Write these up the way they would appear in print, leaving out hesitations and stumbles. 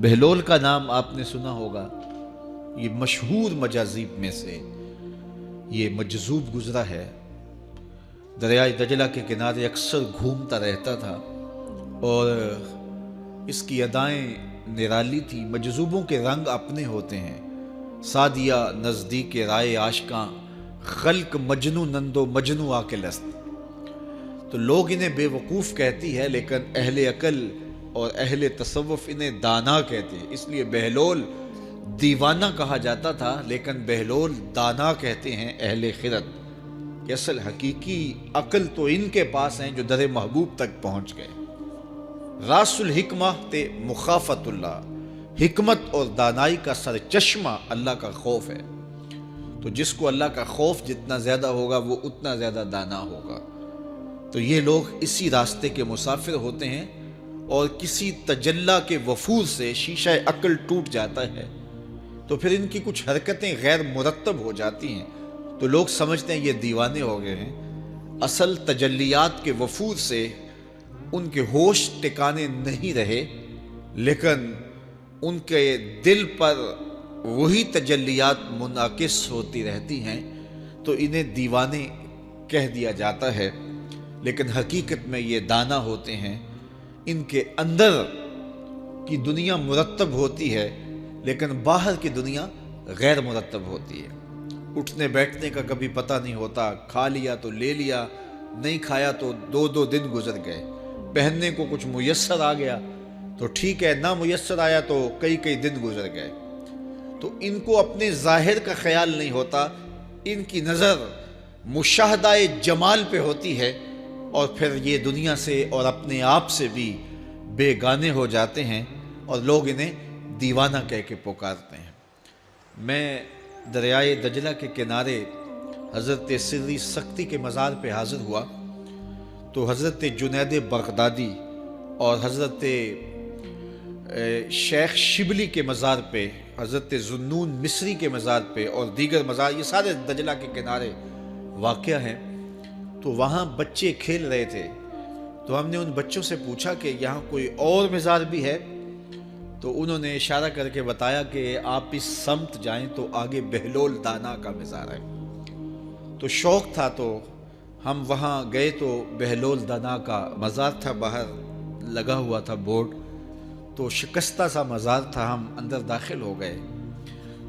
بہلول کا نام آپ نے سنا ہوگا، یہ مشہور مجاذیب میں سے یہ مجذوب گزرا ہے۔ دریائے دجلہ کے کنارے اکثر گھومتا رہتا تھا اور اس کی ادائیں نرالی تھی۔ مجذوبوں کے رنگ اپنے ہوتے ہیں، سادیہ نزدیک رائے عاشقاں، خلق مجنو نندو مجنو آکل است۔ تو لوگ انہیں بے وقوف کہتی ہے، لیکن اہل عقل اور اہل تصوف انہیں دانا کہتے ہیں۔ اس لیے بہلول دیوانہ کہا جاتا تھا، لیکن بہلول دانا کہتے ہیں اہل خرد، کہ اصل حقیقی عقل تو ان کے پاس ہیں جو در محبوب تک پہنچ گئے۔ راس الحکمہ تے مخافت اللہ، حکمت اور دانائی کا سرچشمہ اللہ کا خوف ہے۔ تو جس کو اللہ کا خوف جتنا زیادہ ہوگا وہ اتنا زیادہ دانا ہوگا۔ تو یہ لوگ اسی راستے کے مسافر ہوتے ہیں، اور کسی تجلی کے وفور سے شیشہ عقل ٹوٹ جاتا ہے تو پھر ان کی کچھ حرکتیں غیر مرتب ہو جاتی ہیں، تو لوگ سمجھتے ہیں یہ دیوانے ہو گئے ہیں۔ اصل تجلیات کے وفور سے ان کے ہوش ٹکانے نہیں رہے، لیکن ان کے دل پر وہی تجلیات منعکس ہوتی رہتی ہیں، تو انہیں دیوانے کہہ دیا جاتا ہے۔ لیکن حقیقت میں یہ دانا ہوتے ہیں، ان کے اندر کی دنیا مرتب ہوتی ہے لیکن باہر کی دنیا غیر مرتب ہوتی ہے۔ اٹھنے بیٹھنے کا کبھی پتہ نہیں ہوتا، کھا لیا تو لے لیا، نہیں کھایا تو دو دو دن گزر گئے، پہننے کو کچھ میسر آ گیا تو ٹھیک ہے، نہ میسر آیا تو کئی کئی دن گزر گئے۔ تو ان کو اپنے ظاہر کا خیال نہیں ہوتا، ان کی نظر مشاہدہ جمال پہ ہوتی ہے، اور پھر یہ دنیا سے اور اپنے آپ سے بھی بے گانے ہو جاتے ہیں، اور لوگ انہیں دیوانہ کہہ کے پکارتے ہیں۔ میں دریائے دجلہ کے کنارے حضرت سری سختی کے مزار پہ حاضر ہوا تو حضرت جنید بغدادی اور حضرت شیخ شبلی کے مزار پہ، حضرت ذوالنون مصری کے مزار پہ اور دیگر مزار، یہ سارے دجلہ کے کنارے واقع ہیں۔ تو وہاں بچے کھیل رہے تھے، تو ہم نے ان بچوں سے پوچھا کہ یہاں کوئی اور مزار بھی ہے، تو انہوں نے اشارہ کر کے بتایا کہ آپ اس سمت جائیں تو آگے بہلول دانا کا مزار ہے۔ تو شوق تھا تو ہم وہاں گئے، تو بہلول دانا کا مزار تھا، باہر لگا ہوا تھا بورڈ، تو شکستہ سا مزار تھا، ہم اندر داخل ہو گئے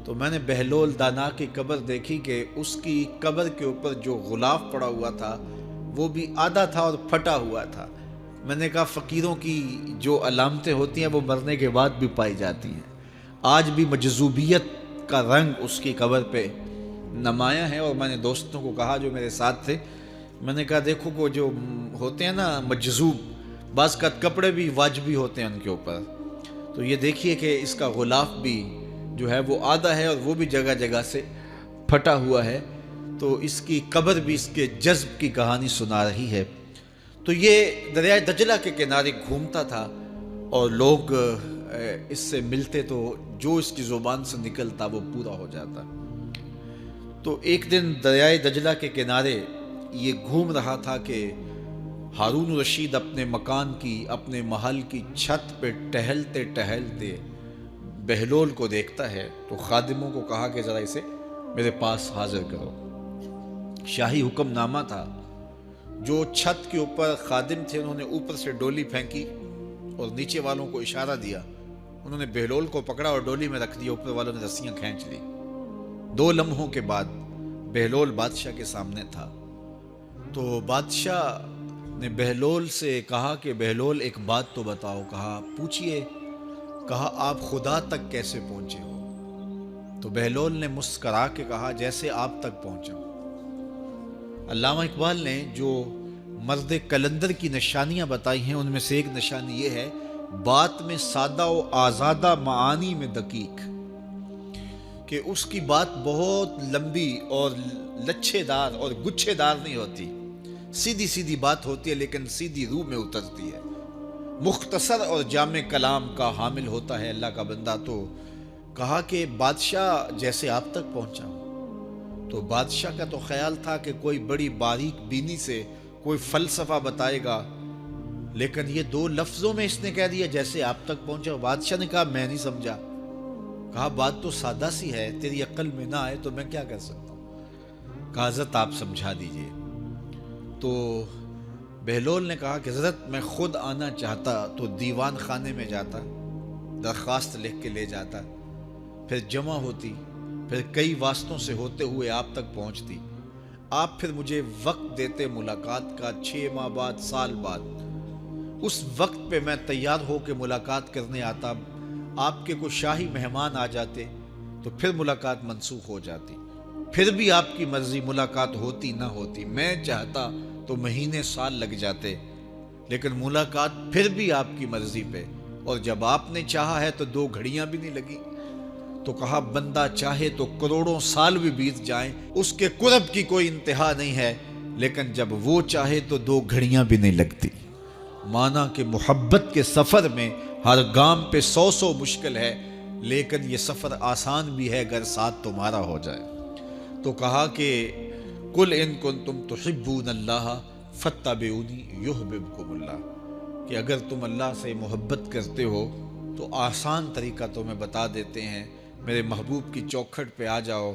تو میں نے بہلول دانا کی قبر دیکھی کہ اس کی قبر کے اوپر جو غلاف پڑا ہوا تھا وہ بھی آدھا تھا اور پھٹا ہوا تھا۔ میں نے کہا فقیروں کی جو علامتیں ہوتی ہیں وہ مرنے کے بعد بھی پائی جاتی ہیں، آج بھی مجذوبیت کا رنگ اس کی قبر پہ نمایاں ہے۔ اور میں نے دوستوں کو کہا جو میرے ساتھ تھے، میں نے کہا دیکھو وہ جو ہوتے ہیں نا مجذوب، بعض کا کپڑے بھی واجبی ہوتے ہیں ان کے اوپر، تو یہ دیکھیے کہ اس کا غلاف بھی جو ہے وہ آدھا ہے اور وہ بھی جگہ جگہ سے پھٹا ہوا ہے، تو اس کی قبر بھی اس کے جذب کی کہانی سنا رہی ہے۔ تو یہ دریائے دجلہ کے کنارے گھومتا تھا اور لوگ اس سے ملتے تو جو اس کی زبان سے نکلتا وہ پورا ہو جاتا۔ تو ایک دن دریائے دجلہ کے کنارے یہ گھوم رہا تھا کہ ہارون رشید اپنے مکان کی، اپنے محل کی چھت پہ ٹہلتے ٹہلتے بہلول کو دیکھتا ہے، تو خادموں کو کہا کہ ذرا اسے میرے پاس حاضر کرو۔ شاہی حکم نامہ تھا، جو چھت کے اوپر خادم تھے انہوں نے اوپر سے ڈولی پھینکی اور نیچے والوں کو اشارہ دیا، انہوں نے بہلول کو پکڑا اور ڈولی میں رکھ دیا، اوپر والوں نے رسیاں کھینچ لی۔ 2 لمحوں کے بعد بہلول بادشاہ کے سامنے تھا، تو بادشاہ نے بہلول سے کہا کہ بہلول ایک بات تو بتاؤ، کہا پوچھئے، کہا آپ خدا تک کیسے پہنچے ہو؟ تو بہلول نے مسکرا کے کہا جیسے آپ تک پہنچا ہوں۔ علامہ اقبال نے جو مرد کلندر کی نشانیاں بتائی ہیں ان میں سے ایک نشانی یہ ہے، بات میں سادہ و آزادہ، معانی میں دقیق، کہ اس کی بات بہت لمبی اور لچھے دار اور گچھے دار نہیں ہوتی، سیدھی سیدھی بات ہوتی ہے لیکن سیدھی روح میں اترتی ہے، مختصر اور جامع کلام کا حامل ہوتا ہے اللہ کا بندہ۔ تو کہا کہ بادشاہ جیسے آپ تک پہنچا ہوں، تو بادشاہ کا تو خیال تھا کہ کوئی بڑی باریک بینی سے کوئی فلسفہ بتائے گا لیکن یہ 2 لفظوں میں اس نے کہہ دیا جیسے آپ تک پہنچا۔ بادشاہ نے کہا میں نہیں سمجھا۔ کہا بات تو سادہ سی ہے، تیری عقل میں نہ آئے تو میں کیا کر سکتا ہوں؟ کہا حضرت آپ سمجھا دیجئے۔ تو بہلول نے کہا کہ حضرت میں خود آنا چاہتا تو دیوان خانے میں جاتا، درخواست لکھ کے لے جاتا، پھر جمع ہوتی، پھر کئی واسطوں سے ہوتے ہوئے آپ تک پہنچتی، آپ پھر مجھے وقت دیتے ملاقات کا، 6 ماہ بعد، سال بعد۔ اس وقت پہ میں تیار ہو کے ملاقات کرنے آتا، آپ کے کوئی شاہی مہمان آ جاتے تو پھر ملاقات منسوخ ہو جاتی، پھر بھی آپ کی مرضی ملاقات ہوتی نہ ہوتی، میں چاہتا تو مہینے سال لگ جاتے، لیکن ملاقات پھر بھی آپ کی مرضی پہ، اور جب آپ نے چاہا ہے تو 2 گھڑیاں بھی نہیں لگی۔ تو کہا بندہ چاہے تو کروڑوں سال بھی بیت جائیں، اس کے قرب کی کوئی انتہا نہیں ہے، لیکن جب وہ چاہے تو 2 گھڑیاں بھی نہیں لگتی۔ مانا کہ محبت کے سفر میں ہر گام پہ 100 مشکل ہے، لیکن یہ سفر آسان بھی ہے اگر ساتھ تمہارا ہو جائے۔ تو کہا کہ قل ان کنتم تحبون اللہ فاتبعونی یحببکم اللہ، کہ اگر تم اللہ سے محبت کرتے ہو تو آسان طریقہ تمہیں بتا دیتے ہیں، میرے محبوب کی چوکھٹ پہ آ جاؤ،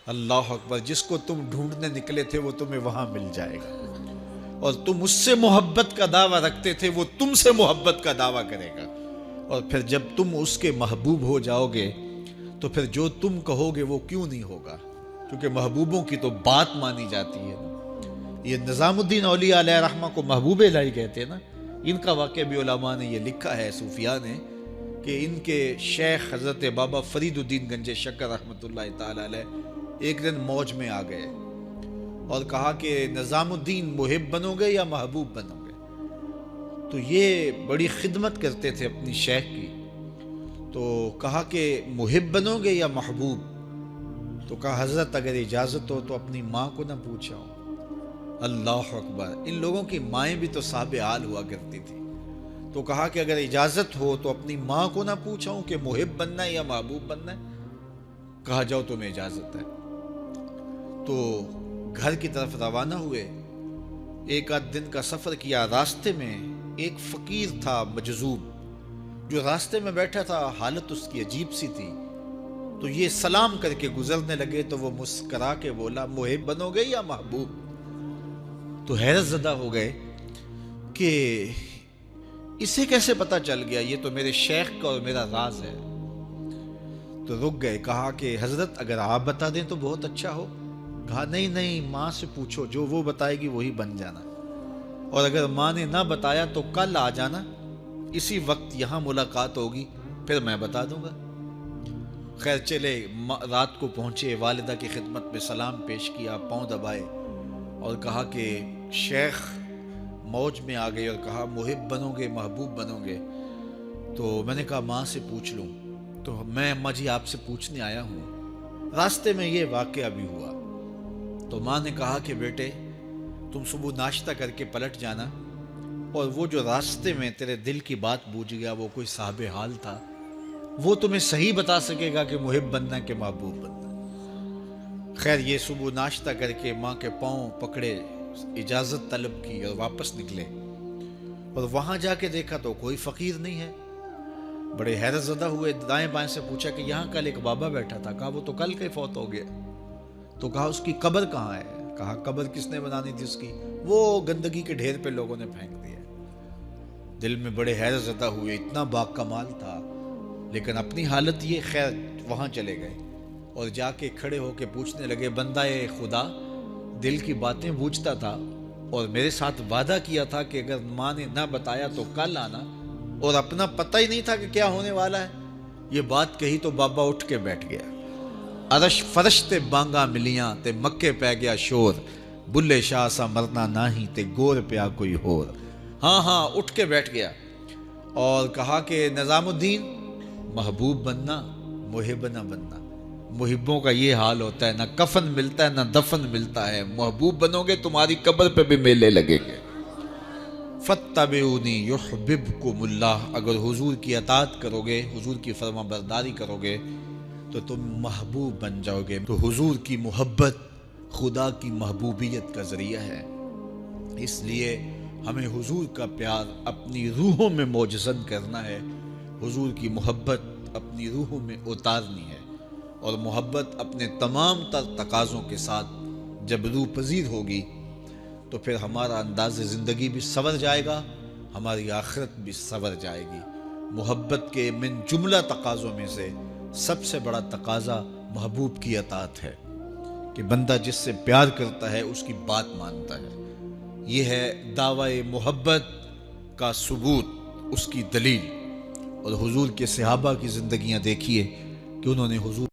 اللہ اکبر، جس کو تم ڈھونڈنے نکلے تھے وہ تمہیں وہاں مل جائے گا، اور تم اس سے محبت کا دعویٰ رکھتے تھے وہ تم سے محبت کا دعویٰ کرے گا، اور پھر جب تم اس کے محبوب ہو جاؤ گے تو پھر جو تم کہو گے وہ کیوں نہیں ہوگا، کیونکہ محبوبوں کی تو بات مانی جاتی ہے۔ یہ نظام الدین اولیاء علیہ رحمہ کو محبوب الہی کہتے ہیں نا، ان کا واقعہ بھی علماء نے یہ لکھا ہے، صوفیاء نے، کہ ان کے شیخ حضرت بابا فرید الدین گنج شکر رحمۃ اللہ تعالی علیہ ایک دن موج میں آ گئے اور کہا کہ نظام الدین محب بنو گے یا محبوب بنو گے؟ تو یہ بڑی خدمت کرتے تھے اپنی شیخ کی، تو کہا کہ محب بنو گے یا محبوب؟ تو کہا حضرت اگر اجازت ہو تو اپنی ماں کو نہ پوچھاؤ۔ اللہ اکبر، ان لوگوں کی مائیں بھی تو صاحب حال ہوا کرتی تھی۔ تو کہا کہ اگر اجازت ہو تو اپنی ماں کو نہ پوچھاؤں کہ محب بننا ہے یا محبوب بننا ہے؟ کہا جاؤ تمہیں اجازت ہے۔ تو گھر کی طرف روانہ ہوئے، 1 دن کا سفر کیا، راستے میں ایک فقیر تھا مجذوب، جو راستے میں بیٹھا تھا، حالت اس کی عجیب سی تھی، تو یہ سلام کر کے گزرنے لگے تو وہ مسکرا کے بولا محب بنو گے یا محبوب؟ تو حیرت زدہ ہو گئے کہ اسے کیسے پتا چل گیا، یہ تو میرے شیخ کا اور میرا راز ہے۔ تو رک گئے، کہا کہ حضرت اگر آپ بتا دیں تو بہت اچھا ہو۔ کہا نہیں نہیں، ماں سے پوچھو، جو وہ بتائے گی وہی بن جانا، اور اگر ماں نے نہ بتایا تو کل آ جانا، اسی وقت یہاں ملاقات ہوگی، پھر میں بتا دوں گا۔ خیر چلے، رات کو پہنچے، والدہ کی خدمت میں سلام پیش کیا، پاؤں دبائے اور کہا کہ شیخ موج میں آ گئے اور کہا محب بنو گے محبوب بنو گے؟ تو میں نے کہا ماں سے پوچھ لوں، تو میں اماں جی آپ سے پوچھنے آیا ہوں، راستے میں یہ واقعہ بھی ہوا۔ تو ماں نے کہا کہ بیٹے تم صبح ناشتہ کر کے پلٹ جانا، اور وہ جو راستے میں تیرے دل کی بات بوجھ گیا، وہ کوئی صاحب حال تھا، وہ تمہیں صحیح بتا سکے گا کہ محب بننا کہ محبوب بننا۔ خیر یہ صبح ناشتہ کر کے ماں کے پاؤں پکڑے، اجازت طلب کی اور واپس نکلے، اور وہاں جا کے دیکھا تو کوئی فقیر نہیں ہے۔ بڑے حیرت زدہ ہوئے، دائیں بائیں سے پوچھا کہ یہاں کل ایک بابا بیٹھا تھا، کہا وہ تو کل کے فوت ہو گیا۔ تو کہا اس کی قبر کہاں ہے؟ کہا قبر کس نے بنانی تھی اس کی؟ وہ گندگی کے ڈھیر پہ لوگوں نے پھینک دیا۔ دل میں بڑے حیرت زدہ ہوئے، اتنا با کمال تھا، لیکن اپنی حالت یہ، خیر وہاں چلے گئے اور جا کے کھڑے ہو کے پوچھنے لگے بندہ خدا دل کی باتیں بوجھتا تھا اور میرے ساتھ وعدہ کیا تھا کہ اگر ماں نے نہ بتایا تو کل آنا، اور اپنا پتہ ہی نہیں تھا کہ کیا ہونے والا ہے۔ یہ بات کہی تو بابا اٹھ کے بیٹھ گیا۔ عرش فرش تے بانگا ملیاں تے مکے پہ گیا شور، بلے شاہ سا مرنا ناہی تے گور پیا کوئی ہور۔ ہاں اٹھ کے بیٹھ گیا اور کہا کہ نظام الدین محبوب بننا محب نہ بننا، محبوں کا یہ حال ہوتا ہے، نہ کفن ملتا ہے نہ دفن ملتا ہے، محبوب بنو گے تمہاری قبر پہ بھی میلے لگیں گے۔ فاتبعونی یحببکم اللہ، اگر حضور کی اطاعت کرو گے، حضور کی فرما برداری کرو گے تو تم محبوب بن جاؤ گے۔ تو حضور کی محبت خدا کی محبوبیت کا ذریعہ ہے، اس لیے ہمیں حضور کا پیار اپنی روحوں میں موجزن کرنا ہے، حضور کی محبت اپنی روحوں میں اتارنی ہے، اور محبت اپنے تمام تر تقاضوں کے ساتھ جب روح پذیر ہوگی تو پھر ہمارا انداز زندگی بھی سنور جائے گا، ہماری آخرت بھی سنور جائے گی۔ محبت کے من جملہ تقاضوں میں سے سب سے بڑا تقاضا محبوب کی اطاعت ہے، کہ بندہ جس سے پیار کرتا ہے اس کی بات مانتا ہے۔ یہ ہے دعوی محبت کا ثبوت، اس کی دلیل۔ اور حضور کے صحابہ کی زندگیاں دیکھیے کہ انہوں نے حضور